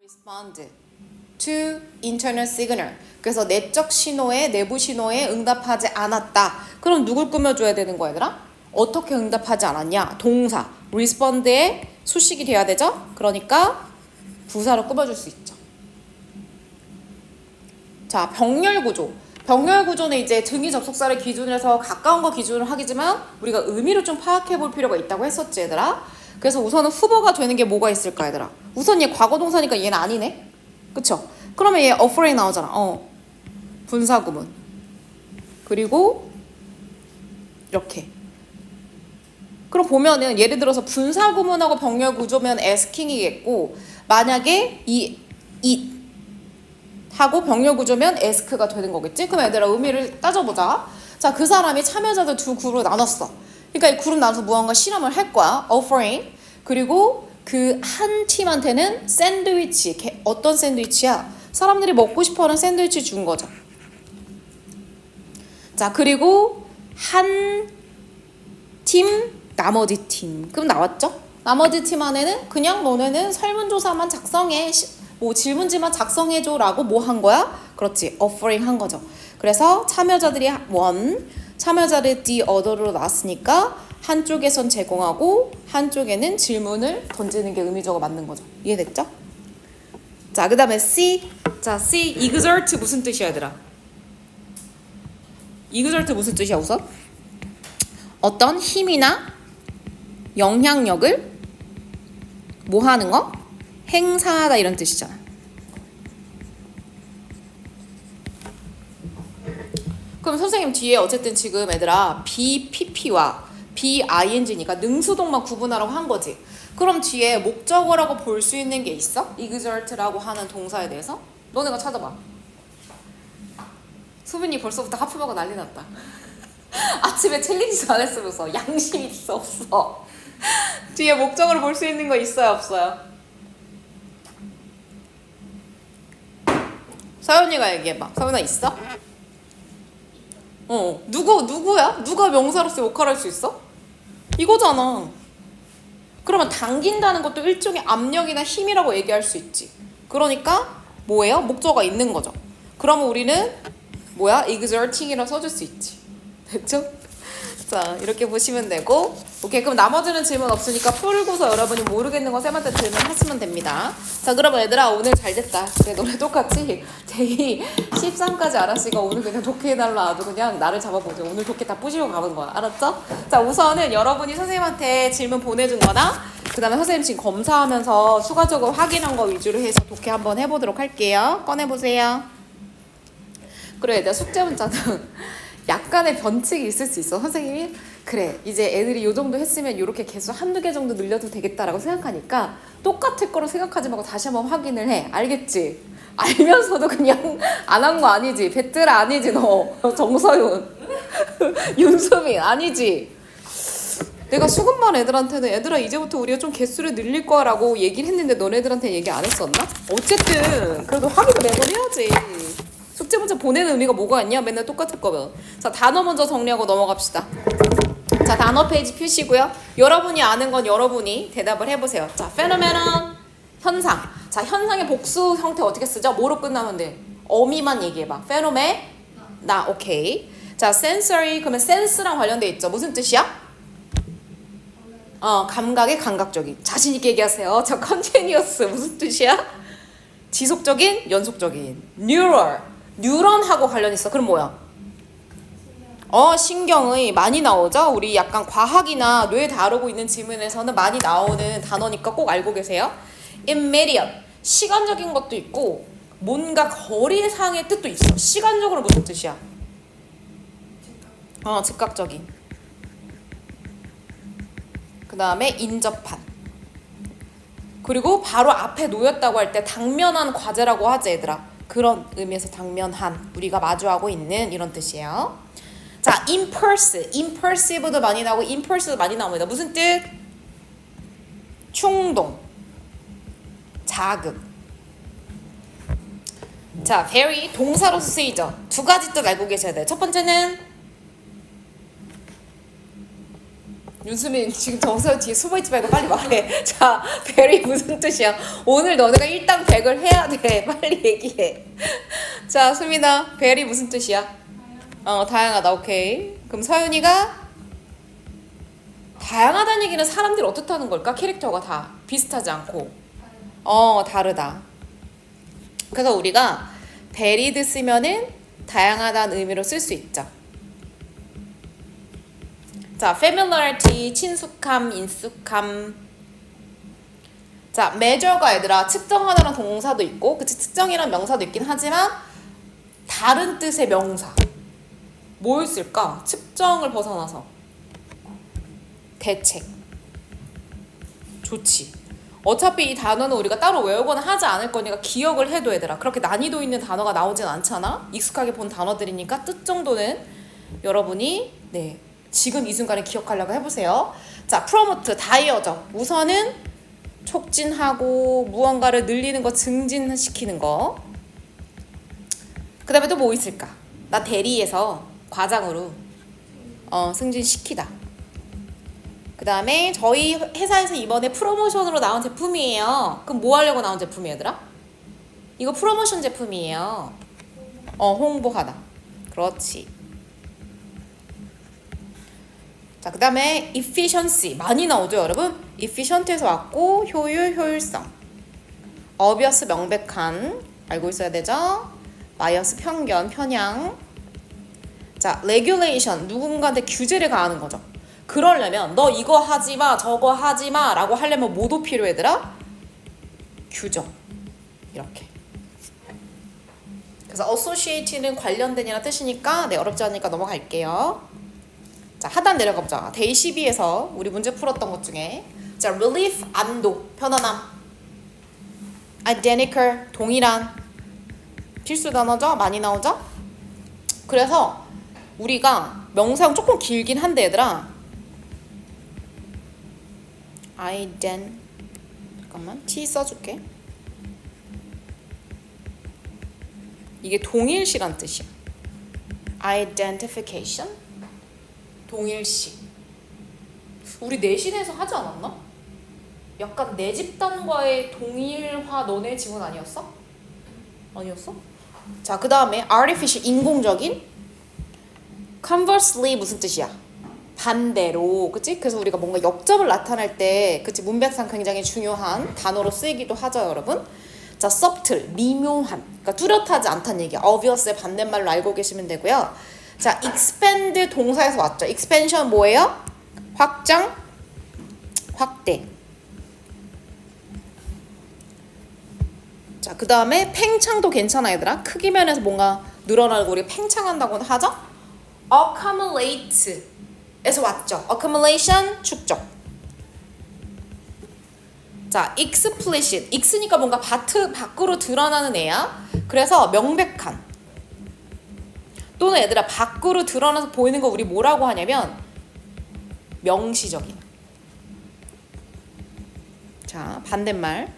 respond to internal signal. 그래서 내적 신호에, 내부 신호에 응답하지 않았다. 그럼 누굴 꾸며줘야 되는 거야, 얘들아? 어떻게 응답하지 않았냐? 동사 respond에 수식이 돼야 되죠? 그러니까 부사로 꾸며줄 수 있죠. 자, 병렬 구조. 병렬 구조는 이제 등위 접속사를 기준으로 해서 가까운 거 기준으로 하겠지만 우리가 의미를 좀 파악해 볼 필요가 있다고 했었지, 얘들아. 그래서 우선은 후보가 되는 게 뭐가 있을까, 얘들아? 우선 얘 과거 동사니까 얘는 아니네. 그쵸? 그러면 얘 offer이 나오잖아. 분사구문. 그리고 이렇게. 그럼 보면은 예를 들어서 분사구문하고 병렬 구조면 asking이겠고, 만약에 이 it 하고 병렬 구조면 ask가 되는 거겠지? 그럼 얘들아 의미를 따져보자. 자, 그 사람이 참여자들 두 그룹으로 나눴어. 그러니까 이 그룹 나눠서 무언가 실험을 할 거야. offering. 그리고 그 한 팀한테는 샌드위치. 어떤 샌드위치야? 사람들이 먹고 싶어하는 샌드위치 준 거죠. 자, 그리고 한 팀, 나머지 팀. 그럼 나왔죠? 나머지 팀 안에는 그냥 너네는 설문조사만 작성해. 뭐 질문지만 작성해줘 라고 뭐 한 거야? 그렇지, offering 한 거죠. 그래서 참여자들이 one, 참여자를 the other로 나왔으니까 한쪽에선 제공하고 한쪽에는 질문을 던지는 게 의미적으로 맞는 거죠. 이해됐죠? 자, 그 다음에 C. 자, C, exert 무슨 뜻이야, 얘들아? exert 무슨 뜻이야, 우선? 어떤 힘이나 영향력을 뭐 하는 거? 행사하다 이런 뜻이잖아. 그럼 선생님 뒤에 어쨌든 지금 얘들아 BPP와 BING니까 능수동만 구분하라고 한 거지. 그럼 뒤에 목적어라고 볼 수 있는 게 있어? exert라고 하는 동사에 대해서? 너네가 찾아봐. 수빈이 벌써부터 하품하고 난리 났다. 아침에 챌린지도 안 했으면서 양심 있어 없어? 뒤에 목적어로 볼 수 있는 거 있어요 없어요? 서연이가 얘기해봐. 서연아 있어? 누구야? 누가 명사로서 역할을 할 수 있어? 이거잖아. 그러면 당긴다는 것도 일종의 압력이나 힘이라고 얘기할 수 있지. 그러니까 뭐예요? 목적어가 있는 거죠. 그러면 우리는 뭐야? exerting이라고 써줄 수 있지. 됐죠? 자, 이렇게 보시면 되고, 오케이. 그럼 나머지는 질문 없으니까 풀고서 여러분이 모르겠는 거 쌤한테 질문하시면 됩니다. 자, 그러면 얘들아 오늘 잘 됐다. 그래, 너네 똑같이 제2 13까지 알았으니까 오늘 그냥 좋게 해달라. 아주 그냥 나를 잡아보죠. 오늘 좋게 다 뿌시고 가는 거야. 알았죠? 자, 우선은 여러분이 선생님한테 질문 보내준 거나 그 다음에 선생님 지금 검사하면서 추가적으로 확인한 거 위주로 해서 독해 한번 해보도록 할게요. 꺼내보세요. 그래, 얘들아 숙제 문자는 약간의 변칙이 있을 수 있어. 선생님이 그래 이제 애들이 요 정도 했으면 이렇게 개수 한두 개 정도 늘려도 되겠다라고 생각하니까 똑같을 거로 생각하지 말고 다시 한번 확인을 해. 알겠지? 알면서도 그냥 안 한 거 아니지? 배뜨라 아니지 너? 정서윤 윤수민 아니지? 내가 수급만 애들한테는 애들아 이제부터 우리가 좀 개수를 늘릴 거야 라고 얘기를 했는데 너네들한테 얘기 안 했었나? 어쨌든 그래도 확인을 매번 해야지. 숙제 문제 보내는 의미가 뭐가 있냐? 맨날 똑같을 거면. 자, 단어 먼저 정리하고 넘어갑시다. 자, 단어 페이지 펴시고요. 여러분이 아는 건 여러분이 대답을 해보세요. 자, phenomenon, 현상. 자, 현상의 복수 형태 어떻게 쓰죠? 뭐로 끝나면 돼? 어미만 얘기해봐. phenomenon, 오케이. 자, sensory, 그러면 sense랑 관련돼 있죠. 무슨 뜻이야? 감각의 감각적인. 자신 있게 얘기하세요. 자, continuous 무슨 뜻이야? 지속적인, 연속적인. neural. 뉴런하고 관련 있어. 그럼 뭐야? 신경의 많이 나오죠? 우리 약간 과학이나 뇌 다루고 있는 질문에서는 많이 나오는 단어니까 꼭 알고 계세요. immediate. 시간적인 것도 있고 뭔가 거리상의 뜻도 있어. 시간적으로 무슨 뜻이야? 즉각적인. 그 다음에 인접한. 그리고 바로 앞에 놓였다고 할 때 당면한 과제라고 하지 얘들아. 그런 의미에서 당면한, 우리가 마주하고 있는 이런 뜻이에요. 자, impulsive도 많이 나오고 impulse도 많이 나옵니다. 무슨 뜻? 충동, 자극. 자, very 동사로서 쓰이죠. 두 가지 뜻 알고 계셔야 돼요. 첫 번째는 윤수민 지금 정서연 뒤에 숨어있지 말고 빨리 말해. 자, very 무슨 뜻이야? 오늘 너네가 일당 100을 해야 돼. 빨리 얘기해. 자, 수민아, very 무슨 뜻이야? 다양하다. 오케이. 그럼 서윤이가 다양하다는 얘기는 사람들이 어떻다는 걸까? 캐릭터가 다 비슷하지 않고. 다르다. 그래서 우리가 varied 쓰면은 다양하다는 의미로 쓸 수 있죠. 자, familiarity, 친숙함, 인숙함. 자, measure가 얘들아 측정하다는 동사도 있고, 그치? 측정이란 명사도 있긴 하지만 다른 뜻의 명사. 뭐였을까? 측정을 벗어나서 대책. 좋지. 어차피 이 단어는 우리가 따로 외우거나 하지 않을 거니까 기억을 해도 얘들아. 그렇게 난이도 있는 단어가 나오진 않잖아. 익숙하게 본 단어들이니까 뜻 정도는 여러분이 지금 이 순간에 기억하려고 해보세요. 자, promote, 다이어져. 우선은 촉진하고 무언가를 늘리는 거, 증진시키는 거. 그 다음에 또 뭐 있을까? 나 대리에서 과장으로 승진시키다. 그 다음에 저희 회사에서 이번에 프로모션으로 나온 제품이에요. 그럼 뭐 하려고 나온 제품이야, 얘들아? 이거 프로모션 제품이에요. 홍보하다. 그렇지. 자, 그 다음에 efficiency 많이 나오죠, 여러분? efficient에서 왔고 효율, 효율성. obvious 명백한 알고 있어야 되죠? bias 편견, 편향. 자, regulation 누군가한테 규제를 가하는 거죠. 그러려면 너 이거 하지마 저거 하지마 라고 하려면 뭐도 필요해더라? 규정. 이렇게. 그래서 associate는 관련된이라는 뜻이니까 어렵지 않으니까 넘어갈게요. 자, 하단 내려가 보자. 데이 12에서 우리 문제 풀었던 것 중에 자, relief 안도, 편안함. identical 동일한. 필수 단어죠? 많이 나오죠? 그래서 우리가 명사형 조금 길긴 한데 얘들아 잠깐만 T 써줄게. 이게 동일시란 뜻이야. identification 동일시. 우리 내신에서 하지 않았나? 약간 내 집단과의 동일화 너네 지문 아니었어? 아니었어? 자, 그 다음에 artificial 인공적인. conversely 무슨 뜻이야? 반대로, 그치? 그래서 우리가 뭔가 역접을 나타낼 때, 그치? 문맥상 굉장히 중요한 단어로 쓰이기도 하죠, 여러분. 자, subtle 미묘한, 그러니까 뚜렷하지 않다는 얘기야. obvious의 반대말로 알고 계시면 되고요. 자, expand 동사에서 왔죠. expansion 뭐예요? 확장, 확대. 자, 그 다음에 팽창도 괜찮아, 얘들아. 크기 면에서 뭔가 늘어나고 우리 팽창한다고는 하죠. accumulate 에서 왔죠. accumulation 축적. 자, explicit 익스니까 뭔가 밖으로 드러나는 애야. 그래서 명백한 또는 얘들아 밖으로 드러나서 보이는 거 우리 뭐라고 하냐면 명시적인. 자, 반대말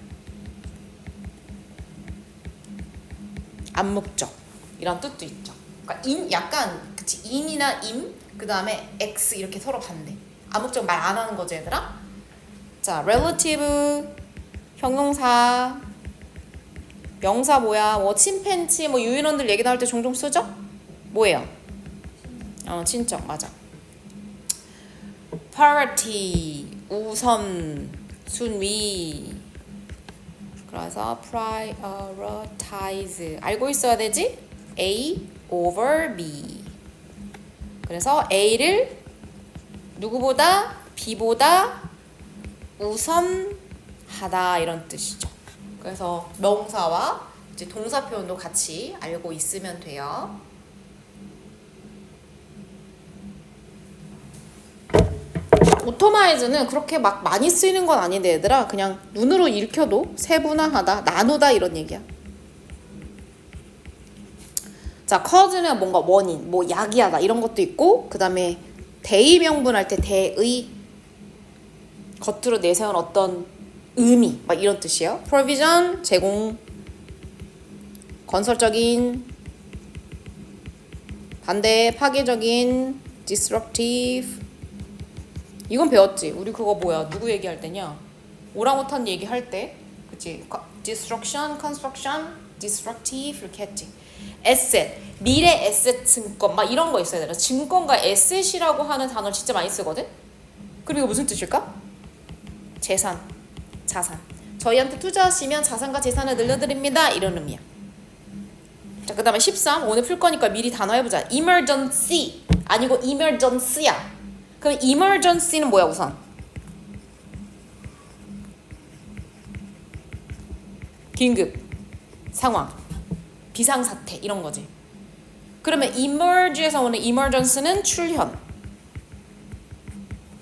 암묵적 이런 뜻도 있죠. 그러니까 약간 그치 인이나 임 그 다음에 x 이렇게 서로 반대. 암묵적 말 안 하는 거지 얘들아. 자, relative 형용사 명사 뭐야? 뭐 침팬치 뭐 유인원들 얘기 나올 때 종종 쓰죠? 뭐예요? 친척 맞아. priority 우선 순위. 그래서 prioritize 알고 있어야 되지? A over B. 그래서 A를 누구보다 B보다 우선하다 이런 뜻이죠. 그래서 명사와 이제 동사 표현도 같이 알고 있으면 돼요. 오토마이즈는 그렇게 막 많이 쓰이는 건 아닌데 얘들아 그냥 눈으로 읽혀도 세분화하다, 나누다 이런 얘기야. 자, cause는 뭔가 원인, 뭐 야기하다 이런 것도 있고 그 다음에 대의 명분할 때 대의 겉으로 내세운 어떤 의미 막 이런 뜻이에요. provision 제공, 건설적인, 반대 파괴적인, disruptive 이건 배웠지. 우리 그거 뭐야? 누구 얘기할 때냐? 오랑우탄 얘기할 때, 그치? Destruction, construction, destructive 이렇게 했지. asset, 미래 에셋 증권 막 이런 거 있어야 돼. 증권과 에셋이라고 하는 단어를 진짜 많이 쓰거든. 그럼 이거 무슨 뜻일까? 재산, 자산. 저희한테 투자하시면 자산과 재산을 늘려드립니다. 이런 의미야. 자, 그 다음에 13. 오늘 풀 거니까 미리 단어 해보자. emergency 아니고 emergency야. 그럼 emergency는 뭐야 우선? 긴급 상황, 비상사태 이런 거지. 그러면 emerge에서 오는 emergency는 출현.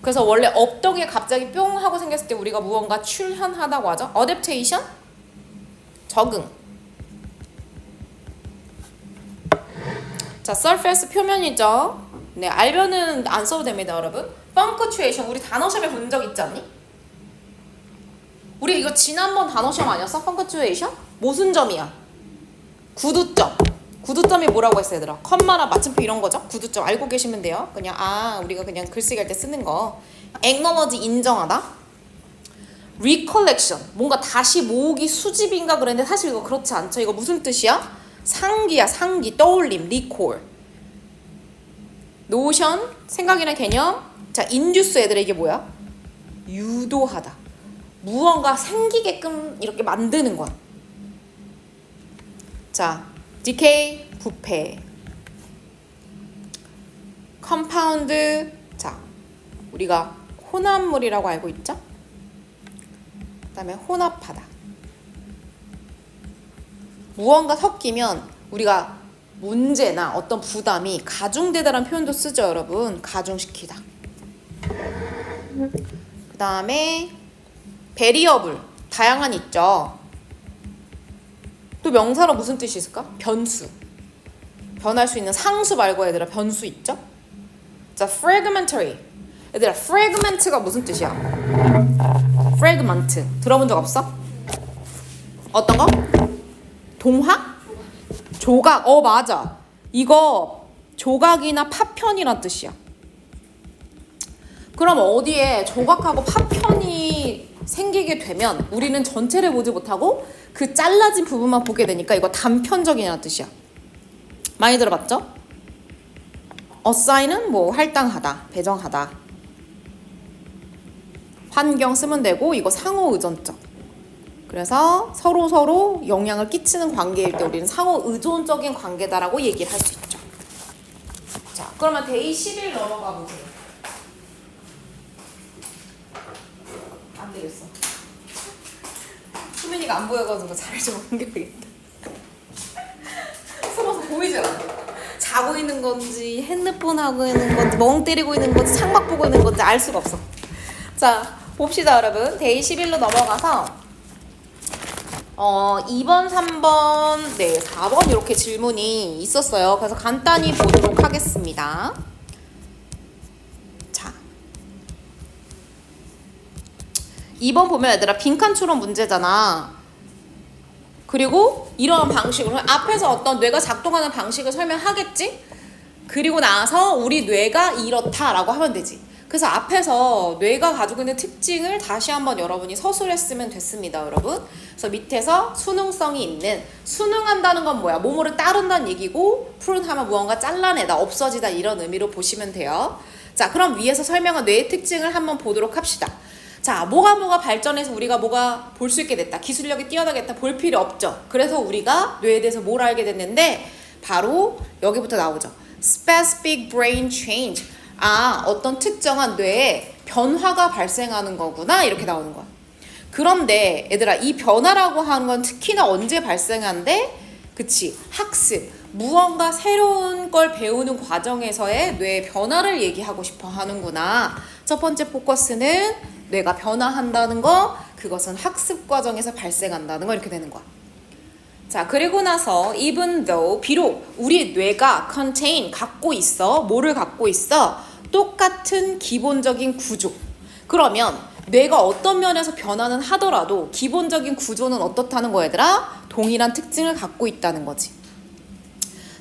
그래서 원래 없던 게 갑자기 뿅 하고 생겼을 때 우리가 무언가 출현하다고 하죠. adaptation, 적응. 자, surface 표면이죠. 네, 알변은 안 써도 됩니다, 여러분. punctuation 우리 단어 시험에 본 적 있지 않니? 우리 이거 지난번 단어 시험 아니었어? punctuation? 모순점이야. 구두점. 구두점이 뭐라고 했어 얘들아? 컴마나 마침표 이런 거죠? 구두점 알고 계시면 돼요. 그냥 우리가 그냥 글쓰기 할 때 쓰는 거. acknowledge 인정하다. recollection 뭔가 다시 모으기 수집인가 그랬는데 사실 이거 그렇지 않죠. 이거 무슨 뜻이야? 상기야 상기 떠올림 recall. notion 생각이나 개념. 자 induce 얘들아 이게 뭐야? 유도하다. 무언가 생기게끔 이렇게 만드는 거야. 자 decay 부패. compound 자 우리가 혼합물이라고 알고 있죠? 그 다음에 혼합하다. 무언가 섞이면 우리가 문제나 어떤 부담이 가중되다라는 표현도 쓰죠 여러분. 가중시키다. 그 다음에 variable 다양한 있죠. 또 명사로 무슨 뜻이 있을까? 변수. 변할 수 있는 상수 말고 얘들아 변수 있죠? 자 fragmentary 얘들아 fragment가 무슨 뜻이야? fragment 들어본 적 없어? 어떤 거? 동화? 조각. 맞아. 이거 조각이나 파편이란 뜻이야. 그럼 어디에 조각하고 파편이 생기게 되면 우리는 전체를 보지 못하고 그 잘라진 부분만 보게 되니까 이거 단편적이라는 뜻이야. 많이 들어봤죠? assign은 뭐 할당하다, 배정하다. 환경 쓰면 되고 이거 상호 의존적. 그래서 서로 영향을 끼치는 관계일 때 우리는 상호 의존적인 관계다라고 얘기를 할 수 있죠. 자, 그러면 데이 10일 넘어가 보세요. 안 되겠어. 수민이가 안 보여가지고 자리 좀 옮겨야겠다. 숨어서 보이지 않아. 자고 있는 건지 핸드폰 하고 있는 건지 멍 때리고 있는 건지 창밖 보고 있는 건지 알 수가 없어. 자, 봅시다 여러분. 데이 11로 넘어가서 2번, 3번, 네, 4번 이렇게 질문이 있었어요. 그래서 간단히 보도록 하겠습니다. 자, 2번 보면 얘들아 빈칸추론 문제잖아. 그리고 이런 방식으로 앞에서 어떤 뇌가 작동하는 방식을 설명하겠지? 그리고 나서 우리 뇌가 이렇다라고 하면 되지. 그래서 앞에서 뇌가 가지고 있는 특징을 다시 한번 여러분이 서술했으면 됐습니다, 여러분. 그래서 밑에서 수능성이 있는, 수능한다는 건 뭐야? 뭐뭐를 따른다는 얘기고 프룬하면 무언가 잘라내다, 없어지다 이런 의미로 보시면 돼요. 자, 그럼 위에서 설명한 뇌의 특징을 한번 보도록 합시다. 자, 뭐가 발전해서 우리가 뭐가 볼 수 있게 됐다. 기술력이 뛰어나겠다. 볼 필요 없죠. 그래서 우리가 뇌에 대해서 뭘 알게 됐는데 바로 여기부터 나오죠. Specific brain change. 어떤 특정한 뇌에 변화가 발생하는 거구나 이렇게 나오는 거야. 그런데 얘들아 이 변화라고 하는 건 특히나 언제 발생한대? 그치, 학습, 무언가 새로운 걸 배우는 과정에서의 뇌의 변화를 얘기하고 싶어 하는구나. 첫 번째 포커스는 뇌가 변화한다는 거, 그것은 학습 과정에서 발생한다는 거 이렇게 되는 거야. 자, 그리고 나서 even though 비록 우리 뇌가 contain 갖고 있어. 뭐를 갖고 있어? 똑같은 기본적인 구조. 그러면 뇌가 어떤 면에서 변화는 하더라도 기본적인 구조는 어떻다는 거야 얘들아? 동일한 특징을 갖고 있다는 거지.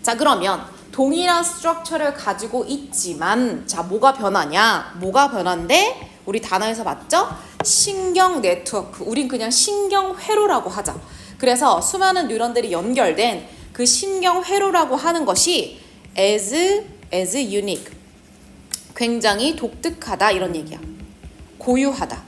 자, 그러면 동일한 스트럭처를 가지고 있지만 자 뭐가 변하냐? 뭐가 변한데? 우리 단어에서 봤죠? 신경 네트워크. 우린 그냥 신경회로라고 하자. 그래서 수많은 뉴런들이 연결된 그 신경회로라고 하는 것이 as unique. 굉장히 독특하다 이런 얘기야. 고유하다.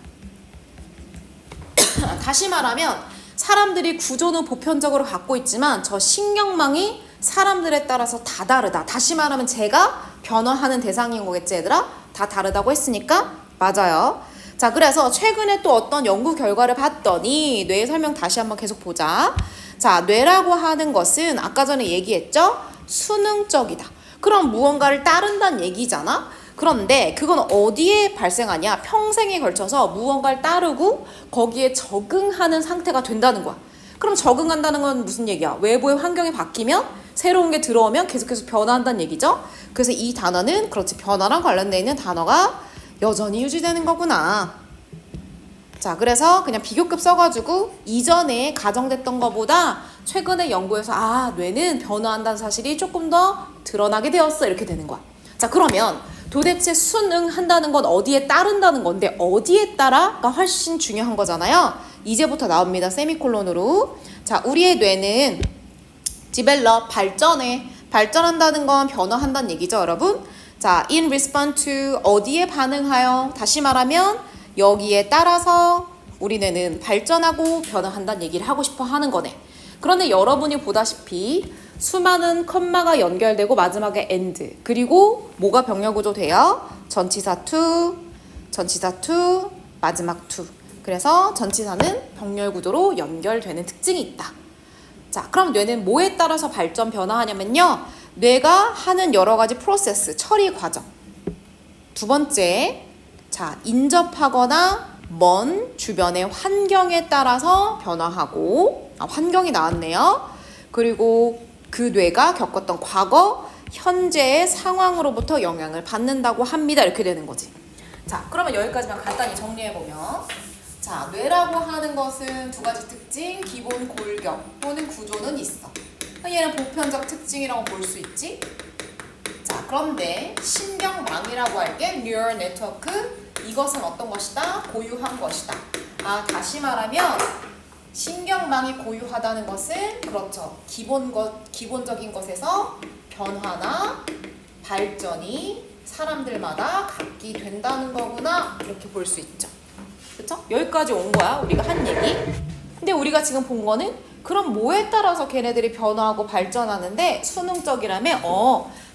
다시 말하면 사람들이 구조는 보편적으로 갖고 있지만 저 신경망이 사람들에 따라서 다 다르다. 다시 말하면 제가 변화하는 대상인 거겠지 얘들아? 다 다르다고 했으니까 맞아요. 자 그래서 최근에 또 어떤 연구 결과를 봤더니 뇌 설명 다시 한번 계속 보자. 자 뇌라고 하는 것은 아까 전에 얘기했죠? 수능적이다. 그럼 무언가를 따른다는 얘기잖아. 그런데 그건 어디에 발생하냐? 평생에 걸쳐서 무언가를 따르고 거기에 적응하는 상태가 된다는 거야. 그럼 적응한다는 건 무슨 얘기야? 외부의 환경이 바뀌면 새로운 게 들어오면 계속해서 변화한다는 얘기죠. 그래서 이 단어는 그렇지 변화랑 관련되어 있는 단어가 여전히 유지되는 거구나. 자 그래서 그냥 비교급 써가지고 이전에 가정됐던 것보다 최근에 연구에서 아 뇌는 변화한다는 사실이 조금 더 드러나게 되었어 이렇게 되는 거야. 자 그러면 도대체 순응한다는 건 어디에 따른다는 건데 어디에 따라가 훨씬 중요한 거잖아요. 이제부터 나옵니다. 세미콜론으로. 자 우리의 뇌는 develop 발전한다는 건 변화한다는 얘기죠 여러분. 자 in response to 어디에 반응하여 다시 말하면 여기에 따라서 우리 뇌는 발전하고 변화한다는 얘기를 하고 싶어 하는 거네. 그런데 여러분이 보다시피 수많은 컴마가 연결되고 마지막에 end 그리고 뭐가 병렬구조 돼요? 전치사 to 마지막 to. 그래서 전치사는 병렬구조로 연결되는 특징이 있다. 자 그럼 뇌는 뭐에 따라서 발전 변화하냐면요 뇌가 하는 여러 가지 프로세스 처리 과정. 두 번째 자 인접하거나 먼 주변의 환경에 따라서 변화하고 환경이 나왔네요. 그리고 그 뇌가 겪었던 과거, 현재의 상황으로부터 영향을 받는다고 합니다. 이렇게 되는 거지. 자, 그러면 여기까지만 간단히 정리해보면 자, 뇌라고 하는 것은 두 가지 특징, 기본 골격 또는 구조는 있어. 얘는 보편적 특징이라고 볼 수 있지. 자, 그런데 신경망이라고 할게 neural network 이것은 어떤 것이다? 고유한 것이다. 아, 다시 말하면 신경망이 고유하다는 것은 그렇죠. 기본적인 것에서 변화나 발전이 사람들마다 갖게 된다는 거구나 이렇게 볼 수 있죠. 그렇죠? 여기까지 온 거야 우리가 한 얘기. 근데 우리가 지금 본 거는 그럼 뭐에 따라서 걔네들이 변화하고 발전하는데 수능적이라면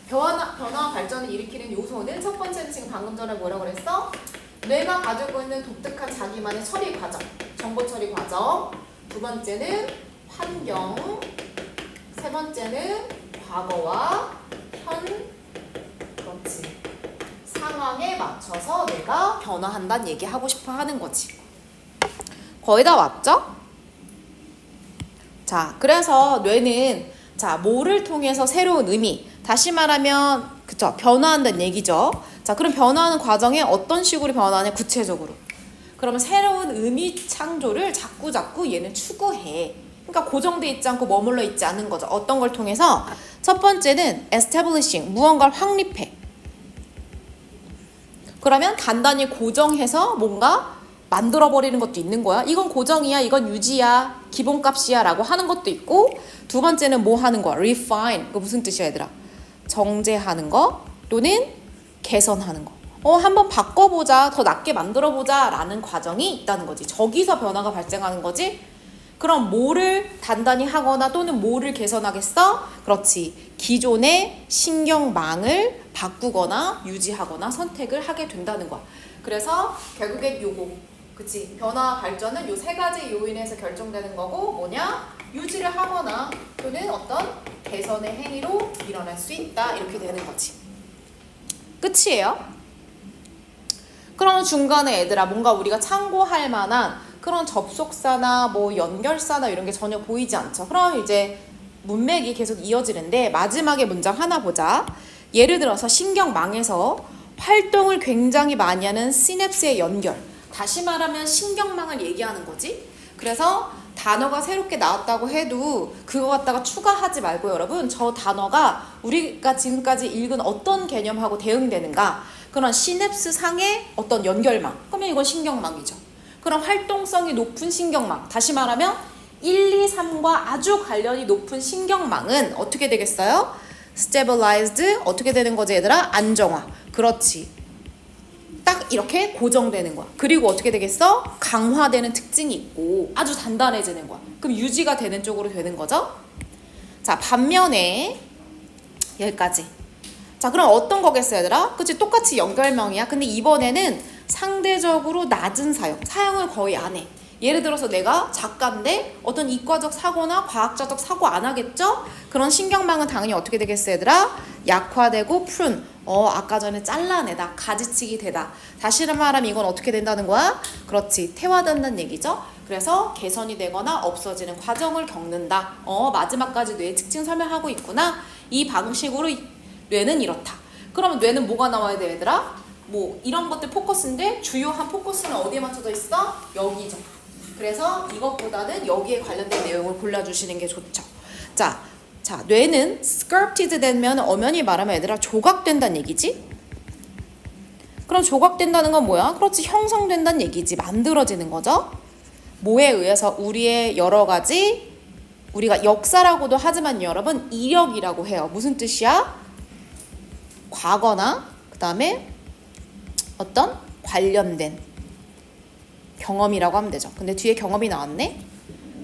변화 발전을 일으키는 요소는 첫 번째는 지금 방금 전에 뭐라고 그랬어? 뇌가 가지고 있는 독특한 자기만의 처리 과정, 정보 처리 과정. 두 번째는 환경. 세 번째는 과거와 그렇지. 상황에 맞춰서 내가 변화한다는 얘기하고 싶어 하는 거지. 거의 다 왔죠? 자, 그래서 뇌는 자, 뭐를 통해서 새로운 의미, 다시 말하면 그쵸, 변화한다는 얘기죠. 자, 그럼 변화하는 과정에 어떤 식으로 변화하냐 구체적으로. 그러면 새로운 의미 창조를 자꾸 얘는 추구해. 그러니까 고정돼 있지 않고 머물러 있지 않은 거죠. 어떤 걸 통해서? 첫 번째는 establishing, 무언가를 확립해. 그러면 단단히 고정해서 뭔가 만들어버리는 것도 있는 거야. 이건 고정이야, 이건 유지야, 기본값이야 라고 하는 것도 있고. 두 번째는 뭐 하는 거야? refine, 그거 무슨 뜻이야 얘들아? 정제하는 거 또는 개선하는 거. 한번 바꿔보자, 더 낫게 만들어보자 라는 과정이 있다는 거지. 저기서 변화가 발생하는 거지. 그럼 뭐를 단단히 하거나 또는 뭐를 개선하겠어? 그렇지. 기존의 신경망을 바꾸거나 유지하거나 선택을 하게 된다는 거야. 그래서 결국엔 요거, 그치? 변화 발전은 요 세 가지 요인에서 결정되는 거고 뭐냐? 유지를 하거나 또는 어떤 개선의 행위로 일어날 수 있다. 이렇게 되는 거지. 끝이에요. 그럼 중간에 얘들아 뭔가 우리가 참고할 만한 그런 접속사나 뭐 연결사나 이런 게 전혀 보이지 않죠. 그럼 이제 문맥이 계속 이어지는데 마지막에 문장 하나 보자. 예를 들어서 신경망에서 활동을 굉장히 많이 하는 시냅스의 연결. 다시 말하면 신경망을 얘기하는 거지. 그래서 단어가 새롭게 나왔다고 해도 그거 갖다가 추가하지 말고 여러분 저 단어가 우리가 지금까지 읽은 어떤 개념하고 대응되는가 그런 시냅스 상의 어떤 연결망 그러면 이건 신경망이죠. 그런 활동성이 높은 신경망 다시 말하면 1, 2, 3과 아주 관련이 높은 신경망은 어떻게 되겠어요? stabilized 어떻게 되는 거지 얘들아? 안정화. 그렇지. 딱 이렇게 고정되는 거야. 그리고 어떻게 되겠어? 강화되는 특징이 있고 아주 단단해지는 거야. 그럼 유지가 되는 쪽으로 되는 거죠. 자 반면에 여기까지. 자 그럼 어떤 거겠어 얘들아? 그치 똑같이 연결명이야. 근데 이번에는 상대적으로 낮은 사용을 거의 안 해. 예를 들어서 내가 작가인데 어떤 이과적 사고나 과학자적 사고 안 하겠죠? 그런 신경망은 당연히 어떻게 되겠어 얘들아? 약화되고 푼 아까 전에 잘라내다 가지치기 되다. 다시 말하면 이건 어떻게 된다는 거야? 그렇지 퇴화된다는 얘기죠. 그래서 개선이 되거나 없어지는 과정을 겪는다. 마지막까지 뇌의 특징 설명하고 있구나. 이 방식으로 뇌는 이렇다. 그러면 뇌는 뭐가 나와야 돼 얘들아? 뭐 이런 것들 포커스인데 주요한 포커스는 어디에 맞춰져 있어? 여기죠. 그래서 이것보다는 여기에 관련된 내용을 골라주시는 게 좋죠. 자, 뇌는 sculpted 되면 엄연히 말하면 얘들아 조각된다는 얘기지? 그럼 조각된다는 건 뭐야? 그렇지 형성된다는 얘기지. 만들어지는 거죠. 뭐에 의해서 우리의 여러 가지 우리가 역사라고도 하지만 여러분 이력이라고 해요. 무슨 뜻이야? 과거나 그 다음에 어떤 관련된 경험이라고 하면 되죠. 근데 뒤에 경험이 나왔네.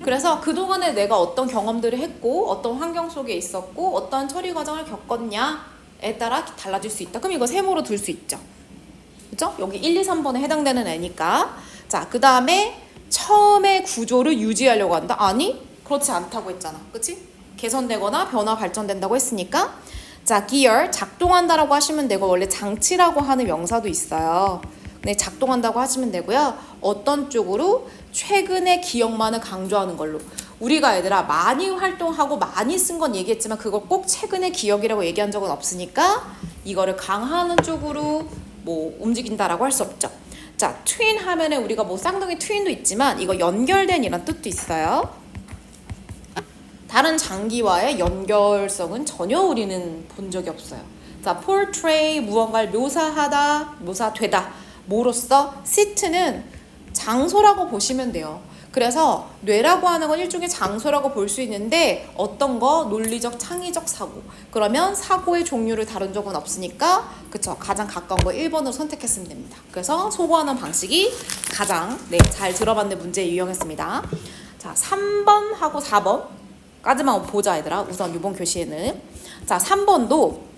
그래서 그동안에 내가 어떤 경험들을 했고 어떤 환경 속에 있었고 어떤 처리 과정을 겪었냐에 따라 달라질 수 있다. 그럼 이거 세모로 둘 수 있죠. 그죠? 여기 1, 2, 3번에 해당되는 애니까. 자, 그 다음에 처음의 구조를 유지하려고 한다. 아니, 그렇지 않다고 했잖아. 그치? 개선되거나 변화 발전된다고 했으니까. 자, gear 작동한다라고 하시면 되고 원래 장치라고 하는 명사도 있어요. 네, 작동한다고 하시면 되고요. 어떤 쪽으로? 최근의 기억만을 강조하는 걸로. 우리가 얘들아 많이 활동하고 많이 쓴 건 얘기했지만 그걸 꼭 최근의 기억이라고 얘기한 적은 없으니까 이거를 강화하는 쪽으로 뭐 움직인다라고 할 수 없죠. 자, 트윈 하면은 우리가 뭐 쌍둥이 트윈도 있지만 이거 연결된 이런 뜻도 있어요. 다른 장기와의 연결성은 전혀 우리는 본 적이 없어요. 자, portray 무언가를 묘사하다, 묘사되다. 뭐로써? sit는 장소라고 보시면 돼요. 그래서 뇌라고 하는 건 일종의 장소라고 볼 수 있는데 어떤 거? 논리적 창의적 사고. 그러면 사고의 종류를 다룬 적은 없으니까 그쵸? 가장 가까운 거 1번으로 선택했으면 됩니다. 그래서 소거하는 방식이 가장 잘 들어봤는데 문제에 유용했습니다. 자, 3번하고 4번까지만 보자 얘들아. 우선 이번 교시에는 자 3번도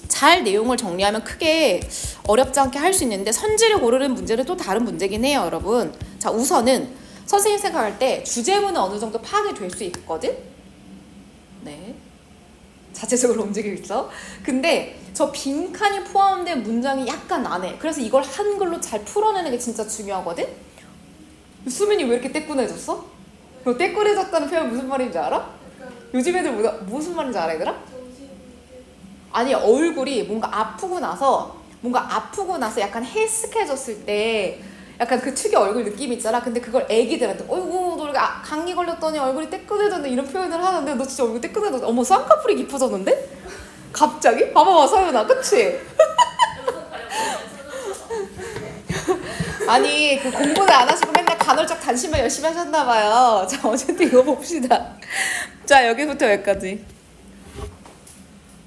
잘 내용을 정리하면 크게 어렵지 않게 할 수 있는데 선지를 고르는 문제는 또 다른 문제긴 해요 여러분. 자 우선은 선생님 생각할 때 주제문은 어느 정도 파악이 될 수 있거든? 네 자체적으로 움직이고 있어. 근데 저 빈칸이 포함된 문장이 약간 안 해. 그래서 이걸 한글로 잘 풀어내는 게 진짜 중요하거든? 수민이 왜 이렇게 떼꾸해졌어? 너 떼꾸해졌다는 표현 무슨 말인지 알아? 요즘 애들 무슨 말인지 알아 얘들아? 아니 얼굴이 뭔가 아프고 나서 약간 헬스케졌을 때 약간 그 특유의 얼굴 느낌 있잖아. 근데 그걸 애기들한테 어이구 너 이렇게 감기 걸렸더니 얼굴이 떼끈해졌네 이런 표현을 하는데 너 진짜 얼굴 떼끈해졌어. 어머 쌍꺼풀이 깊어졌는데? 갑자기? 봐봐봐 서윤아 그치? 아니 그 공부를 안 하시고 맨날 간헐적 단식만 열심히 하셨나봐요. 자 어쨌든 이거 봅시다. 자 여기부터 여기까지.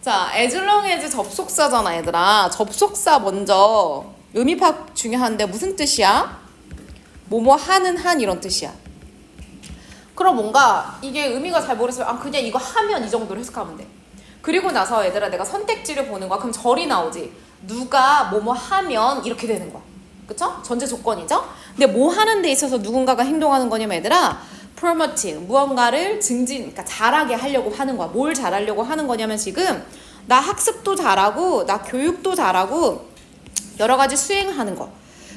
자, as long as 접속사잖아 얘들아. 접속사 먼저 의미 파악 중요한데 무슨 뜻이야? 뭐뭐 하는 한 이런 뜻이야. 그럼 뭔가 이게 의미가 잘 모르겠으면 그냥 이거 하면 이 정도로 해석하면 돼. 그리고 나서 얘들아 내가 선택지를 보는 거야. 그럼 절이 나오지. 누가 뭐뭐 하면 이렇게 되는 거야. 그쵸? 전제 조건이죠? 근데 뭐 하는 데 있어서 누군가가 행동하는 거냐면 얘들아 promoting 무언가를 그러니까 잘하게 하려고 하는 거야. 뭘 잘하려고 하는 거냐면 지금 나 학습도 잘하고 나 교육도 잘하고 여러 가지 수행하는 거.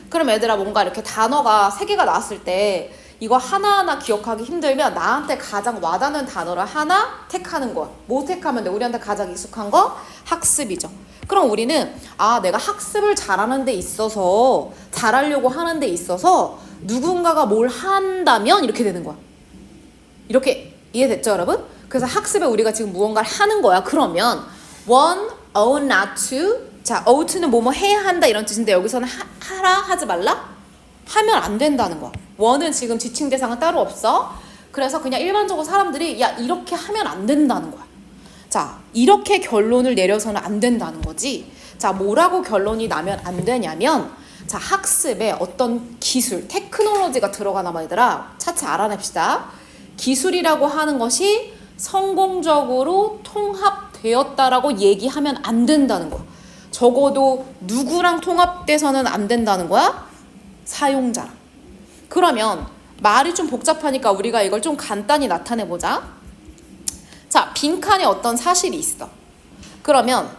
그럼 얘들아 뭔가 이렇게 단어가 3개가 나왔을 때 이거 하나하나 기억하기 힘들면 나한테 가장 와닿는 단어를 하나 택하는 거야. 뭐 택하면 돼? 우리한테 가장 익숙한 거? 학습이죠. 그럼 우리는 내가 학습을 잘하는 데 있어서 잘하려고 하는 데 있어서 누군가가 뭘 한다면 이렇게 되는 거야. 이렇게 이해됐죠, 여러분? 그래서 학습에 우리가 지금 무언가를 하는 거야. 그러면 one ought not to. 자, ought to는 뭐뭐 해야 한다 이런 뜻인데 여기서는 하라 하지 말라? 하면 안 된다는 거야. one은 지금 지칭 대상은 따로 없어. 그래서 그냥 일반적으로 사람들이 야 이렇게 하면 안 된다는 거야. 자, 이렇게 결론을 내려서는 안 된다는 거지. 자, 뭐라고 결론이 나면 안 되냐면 자, 학습에 어떤 기술, 테크놀로지가 들어가나 봐 얘들아. 차차 알아냅시다. 기술이라고 하는 것이 성공적으로 통합되었다라고 얘기하면 안 된다는 거야. 적어도 누구랑 통합돼서는 안 된다는 거야? 사용자랑. 그러면 말이 좀 복잡하니까 우리가 이걸 좀 간단히 나타내보자. 자, 빈칸에 어떤 사실이 있어. 그러면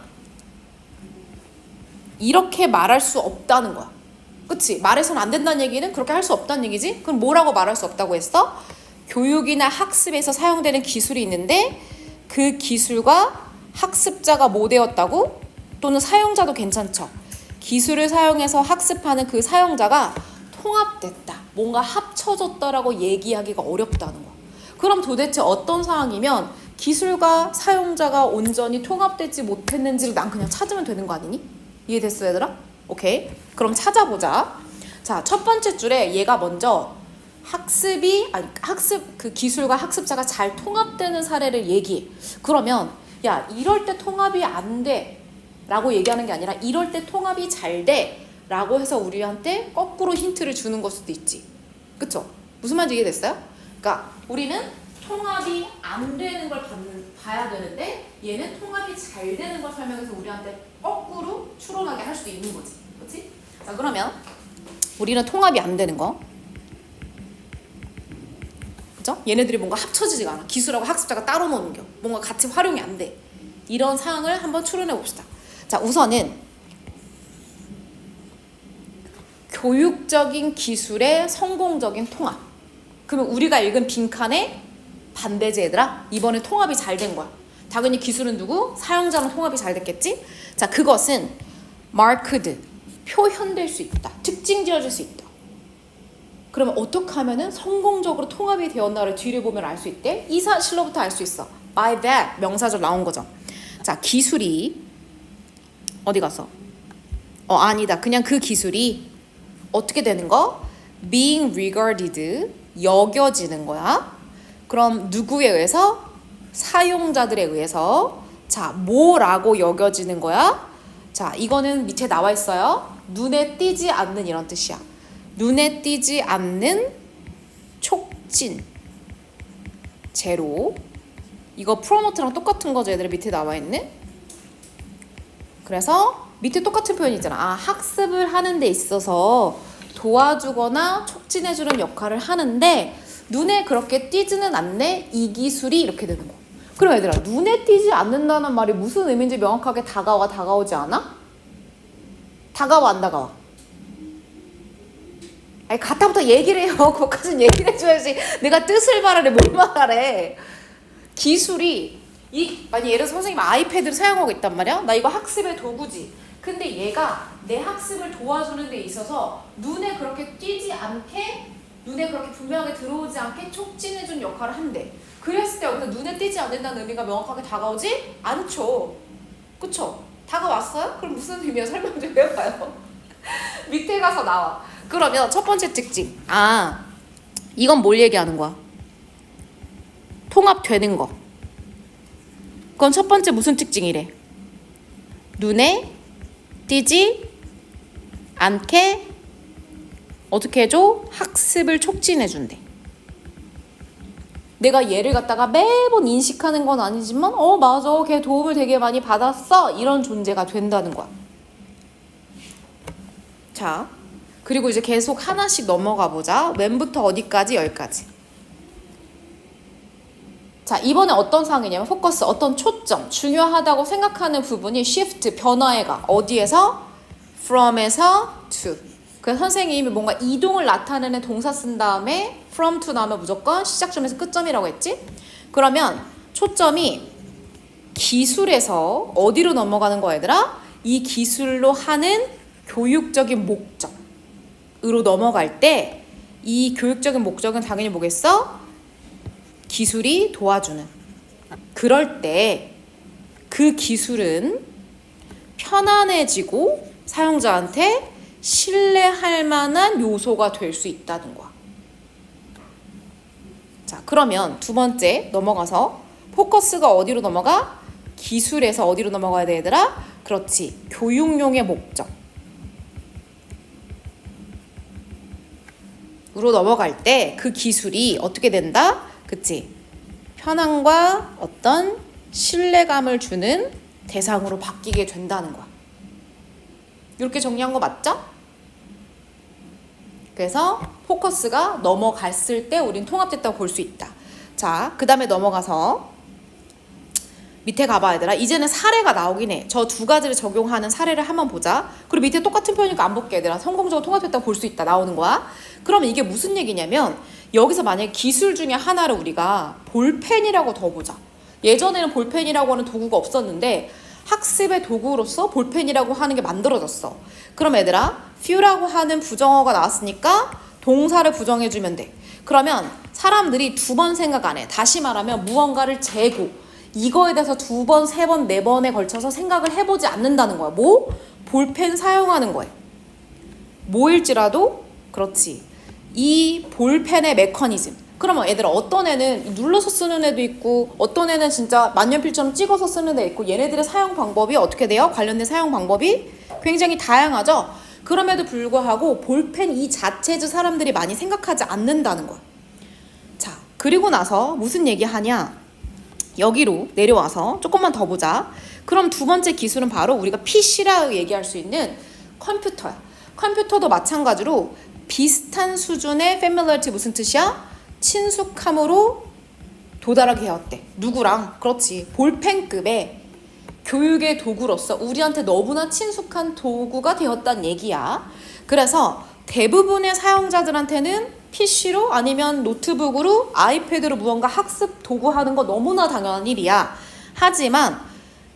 이렇게 말할 수 없다는 거야. 그치? 말해서는 안 된다는 얘기는 그렇게 할 수 없다는 얘기지? 그럼 뭐라고 말할 수 없다고 했어? 교육이나 학습에서 사용되는 기술이 있는데 그 기술과 학습자가 뭐 되었다고? 또는 사용자도 괜찮죠. 기술을 사용해서 학습하는 그 사용자가 통합됐다. 뭔가 합쳐졌다라고 얘기하기가 어렵다는 거야. 그럼 도대체 어떤 상황이면 기술과 사용자가 온전히 통합되지 못했는지를 난 그냥 찾으면 되는 거 아니니? 이해됐어 얘들아? 오케이. 그럼 찾아보자. 자, 첫 번째 줄에 얘가 먼저 학습 그 기술과 학습자가 잘 통합되는 사례를 얘기해. 그러면 야 이럴 때 통합이 안 돼 라고 얘기하는 게 아니라 이럴 때 통합이 잘 돼 라고 해서 우리한테 거꾸로 힌트를 주는 걸 수도 있지. 그쵸? 무슨 말인지 이해됐어요? 그러니까 우리는 통합이 안 되는 걸 봐야 되는데 얘는 통합이 잘 되는 걸 설명해서 우리한테 거꾸로 추론하게 할 수도 있는 거지. 그렇지? 자, 그러면 우리는 통합이 안 되는 거, 그죠? 얘네들이 뭔가 합쳐지지가 않아. 기술하고 학습자가 따로 노는 겨. 뭔가 같이 활용이 안 돼. 이런 상황을 한번 추론해 봅시다. 자, 우선은 교육적인 기술의 성공적인 통합. 그러면 우리가 읽은 빈칸에 반대지 얘들아. 이번에 통합이 잘 된 거야. 당연히 기술은 누구? 사용자랑 통합이 잘 됐겠지? 자, 그것은 marked, 표현될 수 있다. 특징 지어줄 수 있다. 그러면 어떻게 하면은 성공적으로 통합이 되었나를 뒤를 보면 알 수 있대? 이 사실로부터 알 수 있어. by that 명사절 나온 거죠. 자, 기술이 어디 갔어? 아니다. 그냥 그 기술이 어떻게 되는 거? being regarded, 여겨지는 거야. 그럼 누구에 의해서? 사용자들에 의해서. 자, 뭐라고 여겨지는 거야? 자, 이거는 밑에 나와 있어요. 눈에 띄지 않는 이런 뜻이야. 눈에 띄지 않는 촉진 제로. 이거 프로모트랑 똑같은 거죠. 얘들아 밑에 나와 있는. 그래서 밑에 똑같은 표현이 있잖아. 아, 학습을 하는 데 있어서 도와주거나 촉진해주는 역할을 하는데 눈에 그렇게 띄지는 않네. 이 기술이 이렇게 되는 거. 그럼 얘들아 눈에 띄지 않는다는 말이 무슨 의미인지 명확하게 다가오지 않아? 다가와 안 다가와? 아니 가타부터 얘기를 해요. 그것까지는 얘기를 해줘야지. 내가 뜻을 말하래 뭘 말하래. 기술이 아니 예를 들어서 선생님 아이패드를 사용하고 있단 말이야. 나 이거 학습의 도구지. 근데 얘가 내 학습을 도와주는 데 있어서 눈에 그렇게 띄지 않게, 눈에 그렇게 분명하게 들어오지 않게 촉진해준 역할을 한대. 그랬을 때 여기서 눈에 띄지 않는다는 의미가 명확하게 다가오지 않죠. 그쵸? 다가왔어요? 그럼 무슨 의미야? 설명 좀 해봐요. 밑에 가서 나와. 그러면 첫 번째 특징. 아, 이건 뭘 얘기하는 거야? 통합되는 거. 그건 첫 번째 무슨 특징이래? 눈에 띄지 않게 어떻게 해줘? 학습을 촉진해준대. 내가 얘를 갖다가 매번 인식하는 건 아니지만 맞아 걔 도움을 되게 많이 받았어 이런 존재가 된다는 거야. 자, 그리고 이제 계속 하나씩 넘어가 보자. 웬부터 어디까지? 여기까지. 자, 이번에 어떤 상황이냐면 포커스, 어떤 초점, 중요하다고 생각하는 부분이 shift, 변화에 가. 어디에서? from에서 to. 그래서 선생님이 뭔가 이동을 나타내는 동사 쓴 다음에 from to 나오면 무조건 시작점에서 끝점이라고 했지? 그러면 초점이 기술에서 어디로 넘어가는 거야 얘들아? 이 기술로 하는 교육적인 목적으로 넘어갈 때 이 교육적인 목적은 당연히 뭐겠어? 기술이 도와주는. 그럴 때 그 기술은 편안해지고 사용자한테 신뢰할 만한 요소가 될 수 있다는 거야. 자, 그러면 두 번째 넘어가서 포커스가 어디로 넘어가? 기술에서 어디로 넘어가야 돼, 얘들아? 그렇지. 교육용의 목적. 으로 넘어갈 때 그 기술이 어떻게 된다? 그치? 편함과 어떤 신뢰감을 주는 대상으로 바뀌게 된다는 거야. 이렇게 정리한 거 맞죠? 그래서 포커스가 넘어갔을 때 우린 통합됐다고 볼 수 있다. 자, 그 다음에 넘어가서 밑에 가봐 얘들아. 이제는 사례가 나오긴 해. 저 두 가지를 적용하는 사례를 한번 보자. 그리고 밑에 똑같은 표현이니까 안 볼게 얘들아. 성공적으로 통합됐다고 볼 수 있다 나오는 거야. 그러면 이게 무슨 얘기냐면 여기서 만약에 기술 중에 하나를 우리가 볼펜이라고 더 보자. 예전에는 볼펜이라고 하는 도구가 없었는데 학습의 도구로서 볼펜이라고 하는 게 만들어졌어. 그럼 얘들아 few라고 하는 부정어가 나왔으니까 동사를 부정해주면 돼. 그러면 사람들이 두 번 생각 안 해. 다시 말하면 무언가를 재고 이거에 대해서 두 번, 세 번, 네 번에 걸쳐서 생각을 해보지 않는다는 거야. 뭐? 볼펜 사용하는 거야. 뭐일지라도 그렇지. 이 볼펜의 메커니즘. 그러면 애들 어떤 애는 눌러서 쓰는 애도 있고 어떤 애는 진짜 만년필처럼 찍어서 쓰는 애 있고 얘네들의 사용 방법이 어떻게 돼요? 관련된 사용 방법이 굉장히 다양하죠. 그럼에도 불구하고 볼펜 이 자체에서 사람들이 많이 생각하지 않는다는 거야. 자, 그리고 나서 무슨 얘기하냐? 여기로 내려와서 조금만 더 보자. 그럼 두 번째 기술은 바로 우리가 PC라고 얘기할 수 있는 컴퓨터야. 컴퓨터도 마찬가지로 비슷한 수준의 familiarity 무슨 뜻이야? 친숙함으로 도달하게 해왔대. 누구랑? 그렇지. 볼펜급의 교육의 도구로서 우리한테 너무나 친숙한 도구가 되었다는 얘기야. 그래서 대부분의 사용자들한테는 PC로 아니면 노트북으로 아이패드로 무언가 학습 도구 하는 거 너무나 당연한 일이야. 하지만